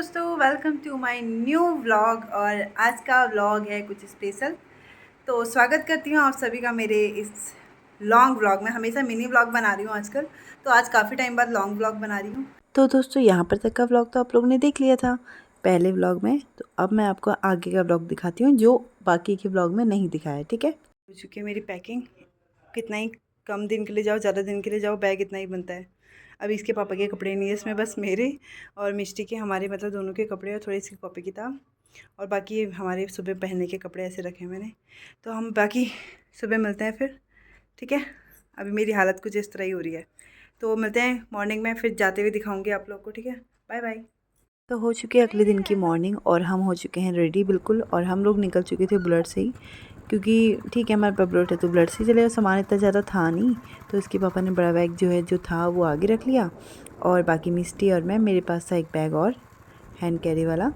दोस्तों, welcome to my new vlog. और आज का व्लॉग है कुछ स्पेशल। तो स्वागत करती हूँ आप सभी का मेरे इस लॉन्ग व्लॉग में। हमेशा मिनी व्लॉग बना रही हूँ आजकल, तो आज काफ़ी टाइम बाद लॉन्ग व्लॉग बना रही हूँ। तो दोस्तों यहाँ पर तक का व्लॉग तो आप लोगों ने देख लिया था पहले व्लॉग में। तो अब मैं आपको आगे का व्लॉग दिखाती हूँ जो बाकी के व्लॉग में नहीं दिखाया, ठीक है। हो चुकी है मेरी पैकिंग। कितना ही कम दिन के लिए जाओ, ज़्यादा दिन के लिए जाओ, बैग इतना ही बनता है। अभी इसके पापा के कपड़े नहीं है इसमें, बस मेरे और मिष्टी के, हमारे मतलब दोनों के कपड़े और थोड़ी सी कॉपी किताब, और बाकी हमारे सुबह पहनने के कपड़े ऐसे रखे हैं मैंने। तो हम बाकी सुबह मिलते हैं फिर, ठीक है। अभी मेरी हालत कुछ इस तरह ही हो रही है, तो मिलते हैं मॉर्निंग में, फिर जाते हुए दिखाऊंगी आप लोग को, ठीक है। Bye bye. तो हो चुकी है अगले दिन की मॉर्निंग और हम हो चुके हैं रेडी बिल्कुल। और हम लोग निकल चुके थे बुलेट से ही, क्योंकि ठीक है हमारे पास बुलेट है तो बुलेट से ही चले। और सामान इतना ज़्यादा था नहीं, तो इसके पापा ने बड़ा बैग जो था वो आगे रख लिया। और बाकी मिस्टी और मैं, मेरे पास था एक बैग और हैंड कैरी वाला।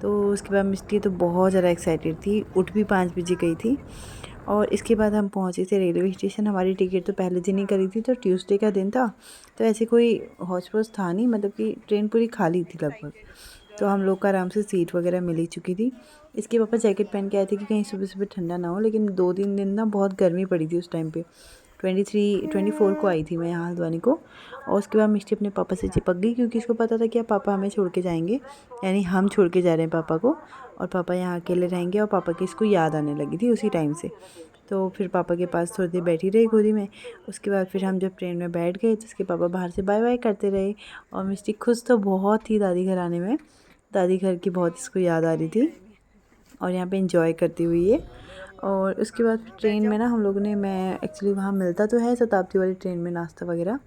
तो उसके बाद मिस्टी तो बहुत ज़्यादा एक्साइटेड थी, उठ भी 5 बजे गई थी। और इसके बाद हम पहुंचे थे रेलवे स्टेशन। हमारी टिकट तो पहले दिन ही करी थी, तो ट्यूसडे का दिन था, तो ऐसे कोई हौच पौच था नहीं, मतलब कि ट्रेन पूरी खाली थी लगभग। तो हम लोग को आराम से सीट वगैरह मिल ही चुकी थी। इसके पापा जैकेट पहन के आए थे कि कहीं सुबह सुबह ठंडा ना हो, लेकिन 2-3 दिन ना बहुत गर्मी पड़ी थी उस टाइम पे। 24 को आई थी मैं यहाँ हल्द्वानी को। और उसके बाद मिष्टी अपने पापा से चिपक गई, क्योंकि इसको पता था कि अब पापा हमें छोड़ के जाएंगे, यानी हम छोड़ के जा रहे हैं पापा को, और पापा यहाँ अकेले रहेंगे। और पापा की इसको याद आने लगी थी उसी टाइम से। तो फिर पापा के पास थोड़ी देर बैठी रही गोदी में। उसके बाद फिर हम जब ट्रेन में बैठ गए तो उसके पापा बाहर से बाय बाय करते रहे। और मिष्टी खुश तो बहुत थी दादी घर आने में, दादी घर की बहुत इसको याद आ रही थी, और यहाँ पे इंजॉय करती हुई है। और उसके बाद फिर बैठ ट्रेन जाओ। में ना हम लोगों ने, मैं एक्चुअली वहाँ मिलता तो है शताब्दी वाली ट्रेन में नाश्ता वगैरह,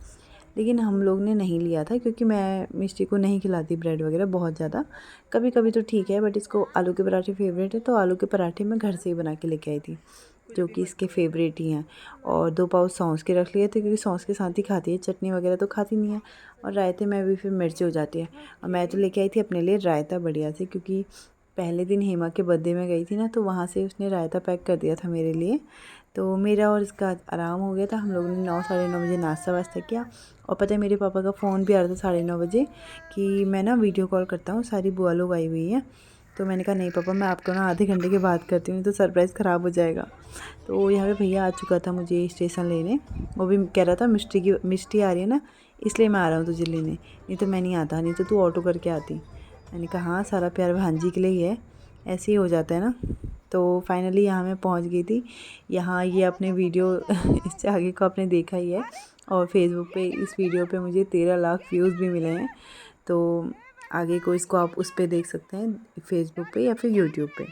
लेकिन हम लोग ने नहीं लिया था, क्योंकि मैं मिष्टी को नहीं खिलाती ब्रेड वगैरह बहुत ज़्यादा। कभी कभी तो ठीक है, बट इसको आलू के पराठे फेवरेट है, तो आलू के पराठे मैं घर से ही बना के लेके आई थी, जो कि इसके फेवरेट ही हैं। और 2 पाउच सॉस के रख लिए थे, क्योंकि सॉस के साथ ही खाती है, चटनी वगैरह तो खाती नहीं है। और रायते में भी फिर मिर्च हो जाती है। और मैं तो लेके आई थी अपने लिए रायता बढ़िया से, क्योंकि पहले दिन हेमा के बर्थडे में गई थी ना, तो वहाँ से उसने रायता पैक कर दिया था मेरे लिए। तो मेरा और इसका आराम हो गया था। हम लोगों ने 9 साढ़े 9 बजे नाश्ता वास्ता किया। और पता है मेरे पापा का फ़ोन भी आ रहा था 9:30 बजे कि मैं ना वीडियो कॉल करता हूँ, सारी बुआ लोग आई हुई हैं। तो मैंने कहा नहीं पापा, मैं आपको ना आधे घंटे के बाद करती हूँ, तो सरप्राइज़ ख़राब हो जाएगा। तो यहाँ पे भैया आ चुका था मुझे स्टेशन लेने। वो भी कह रहा था मिष्टी आ रही है ना, इसलिए मैं आ रहा हूँ तुझे लेने, नहीं तो मैं नहीं आता, नहीं तो तू ऑटो करके आती। मैंने कहा हाँ, सारा प्यार भांजी के लिए ही है, ऐसे ही हो जाता है ना। तो फाइनली यहाँ मैं पहुँच गई थी। यहाँ ये अपने वीडियो इससे आगे को आपने देखा ही है। और फेसबुक पे इस वीडियो पे मुझे 13 लाख व्यूज़ भी मिले हैं। तो आगे को इसको आप उस पे देख सकते हैं, फेसबुक पे या फिर यूट्यूब पे।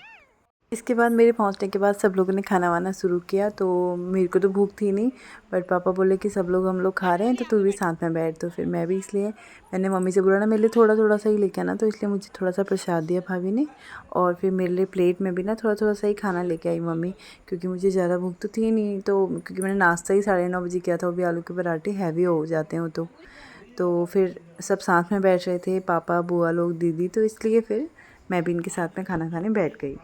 इसके बाद मेरे पहुंचने के बाद सब लोगों ने खाना वाना शुरू किया। तो मेरे को तो भूख थी नहीं, बट पापा बोले कि सब लोग हम लोग खा रहे हैं तो तू भी साथ में बैठ। तो फिर मैं भी, इसलिए मैंने मम्मी से बोला ना मेरे लिए थोड़ा थोड़ा सा ही लेके आना, तो इसलिए मुझे थोड़ा सा प्रसाद दिया भाभी ने। और फिर मेरे लिए प्लेट में भी ना थोड़ा थोड़ा सा ही खाना लेके आई मम्मी, क्योंकि मुझे ज़्यादा भूख तो थी नहीं। तो क्योंकि मैंने नाश्ता ही 9:30 बजे किया था, वो भी आलू के पराठे हैवी हो जाते हैं वो तो फिर सब साथ में बैठ रहे थे, पापा बुआ लोग दीदी, तो इसलिए फिर मैं भी इनके साथ में खाना खाने बैठ गई।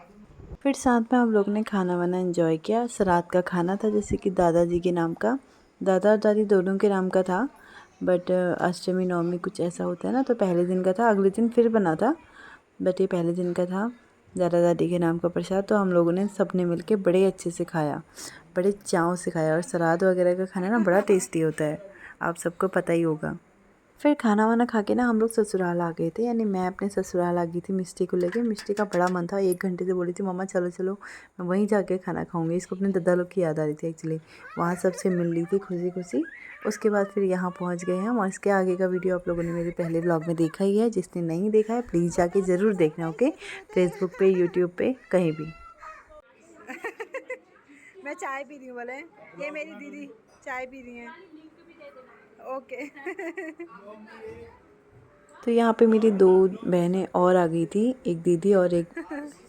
फिर साथ में हम लोग ने खाना वाना एंजॉय किया। श्राद्ध का खाना था, जैसे कि दादाजी के नाम का, दादा और दादी दोनों के नाम का था। बट अष्टमी नवमी कुछ ऐसा होता है ना, तो पहले दिन का था, अगले दिन फिर बना था, बट ये पहले दिन का था दादा दादी के नाम का प्रसाद। तो हम लोगों ने सबने मिल के बड़े अच्छे से खाया, बड़े चाव से खाया। और श्राद्ध वगैरह का खाना ना बड़ा टेस्टी होता है, आप सबको पता ही होगा। फिर खाना वाना खा के ना हम लोग ससुराल आ गए थे, यानी मैं अपने ससुराल आ गई थी मिष्टी को लेके। मिष्टी का बड़ा मन था, 1 घंटे से बोली थी मम्मा चलो चलो, मैं वहीं जाके खाना खाऊंगी। इसको अपने दादा लोग की याद आ रही थी एक्चुअली, वहाँ सबसे मिल ली थी खुशी खुशी। उसके बाद फिर यहाँ पहुँच गए हम, और इसके आगे का वीडियो आप लोगों ने मेरे पहले ब्लॉग में देखा ही है। जिसने नहीं देखा है प्लीज़ जाके ज़रूर देखना, ओके, फेसबुक पे, यूट्यूब पे, कहीं भी। मैं चाय पी रही हूँ बोले, ये मेरी दीदी चाय पी रही हैं। ओके। तो यहाँ पे मेरी 2 बहनें और आ गई थी, एक दीदी और एक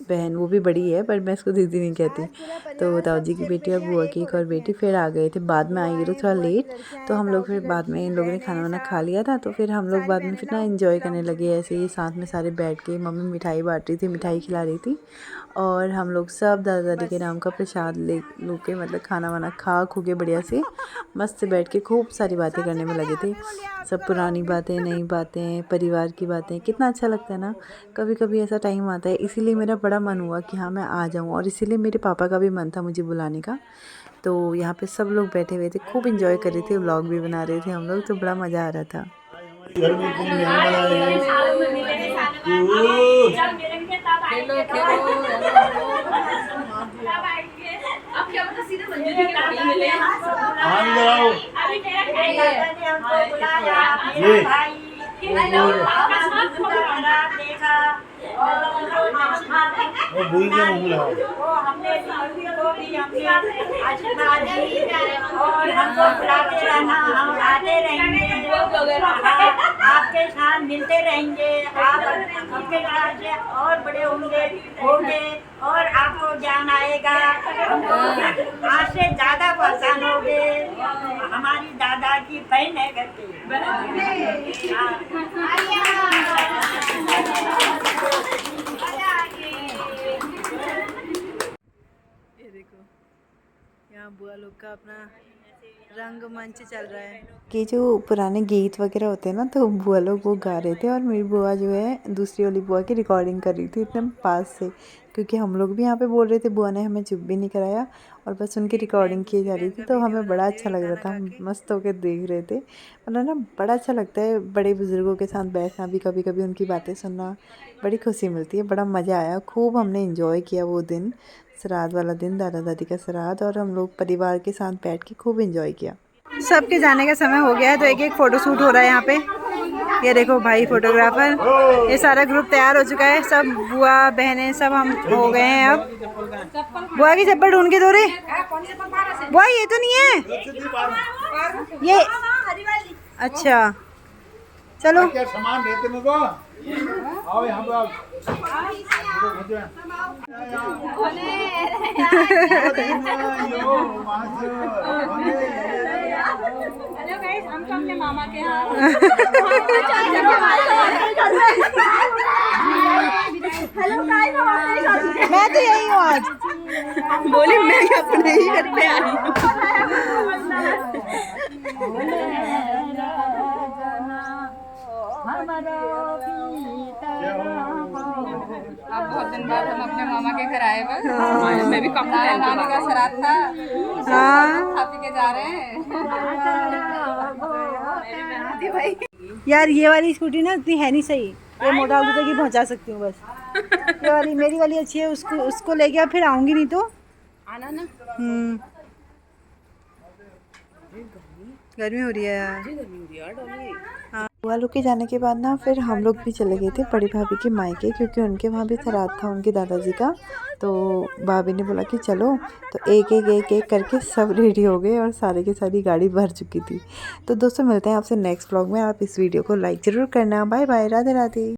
बहन, वो भी बड़ी है पर मैं इसको दीदी नहीं कहती। तो ताऊ जी की बेटी और बुआ की एक और बेटी फिर आ गए थे। बाद में आई ये लोग थोड़ा लेट, तो हम लोग फिर बाद में इन लोगों ने खाना वाना खा लिया था, तो फिर हम लोग बाद में फिर ना एंजॉय करने लगे ऐसे ही साथ में सारे बैठ के। मम्मी मिठाई बांट रही थी, मिठाई खिला रही थी, और हम लोग सब दादा दादी के नाम का प्रसाद ले के मतलब खाना वाना खा खू के बढ़िया से मस्त बैठ के खूब सारी बातें करने में लगे थे। सब पुरानी बातें, नई बातें, परिवार की बातें, कितना अच्छा लगता है ना। कभी कभी ऐसा टाइम आता है, इसीलिए मेरा बड़ा मन हुआ कि हाँ मैं आ जाऊँ, और इसीलिए मेरे पापा का भी मन था मुझे बुलाने का। तो यहाँ पे सब लोग बैठे हुए थे, खूब इंजॉय कर रहे थे, व्लॉग भी बना रहे थे हम लोग, तो बड़ा मज़ा आ रहा था। और हमको बुलाते रहना, हम आते रहेंगे, आपके साथ मिलते रहेंगे। आप आपके साथ से और बड़े होंगे और आपको ज्ञान आएगा। हमको आज से ज़्यादा परेशान होगे। हमारी दादा की बहन है करके। ये देखो, यहाँ बुआ लोग का अपना रंगमंच चल रहा है। कि जो पुराने गीत वगैरह होते हैं ना, तो बुआ लोग वो गा रहे थे, और मेरी बुआ जो है दूसरी वाली बुआ की रिकॉर्डिंग कर रही थी एकदम पास से, क्योंकि हम लोग भी यहाँ पे बोल रहे थे। बुआ ने हमें चुप भी नहीं कराया, और बस उनकी रिकॉर्डिंग की जा रही थी, तो हमें बड़ा अच्छा लग रहा था, हम मस्त होकर देख रहे थे। मतलब ना बड़ा अच्छा लगता है बड़े बुज़ुर्गों के साथ बैठना भी, कभी कभी उनकी बातें सुनना, बड़ी खुशी मिलती है। बड़ा मज़ा आया, खूब हमने इंजॉय किया वो दिन, श्राद्ध वाला दिन, दादा दादी का श्राद्ध, और हम लोग परिवार के साथ बैठ के खूब इंजॉय किया। सबके जाने का समय हो गया है, तो एक एक फ़ोटो शूट हो रहा है यहाँ पे। ये देखो भाई फोटोग्राफर, ये सारा ग्रुप तैयार हो चुका है, सब बुआ बहनें सब हम हो गए हैं। अब बुआ की चप्पल ढूंढ के दो रे। बुआ ये तो नहीं है, ये अच्छा चलो। सामान देते ना तो आओ यहाँ पे आओ। हेलो गाइस, हम तो अपने मामा के यहाँ। हेलो गाइस, मैं तो यही हूँ आज, बोली मैं अपने ही घर पे आई हूँ। अब बहुत दिन बाद हम अपने मामा के घर आए बस। मैं भी कम नानी का श्राद्ध था, खा पी के जा रहे हैं। यार ये वाली स्कूटी ना इतनी है नहीं सही, ये मोटा तक ही पहुंचा सकती हूँ बस। ये वाली मेरी वाली अच्छी है, उसको लेके फिर आऊंगी, नहीं तो आना ना। गर्मी हो रही है यार। बुआ लोग के जाने के बाद ना फिर हम लोग भी चले गए थे बड़ी भाभी के मायके, क्योंकि उनके वहाँ भी श्राद्ध था उनके दादाजी का। तो भाभी ने बोला कि चलो, तो एक करके सब रेडी हो गए, और सारे की सारी गाड़ी भर चुकी थी। तो दोस्तों मिलते हैं आपसे नेक्स्ट व्लॉग में। आप इस वीडियो को लाइक ज़रूर करना। Bye bye, Radhe Radhe.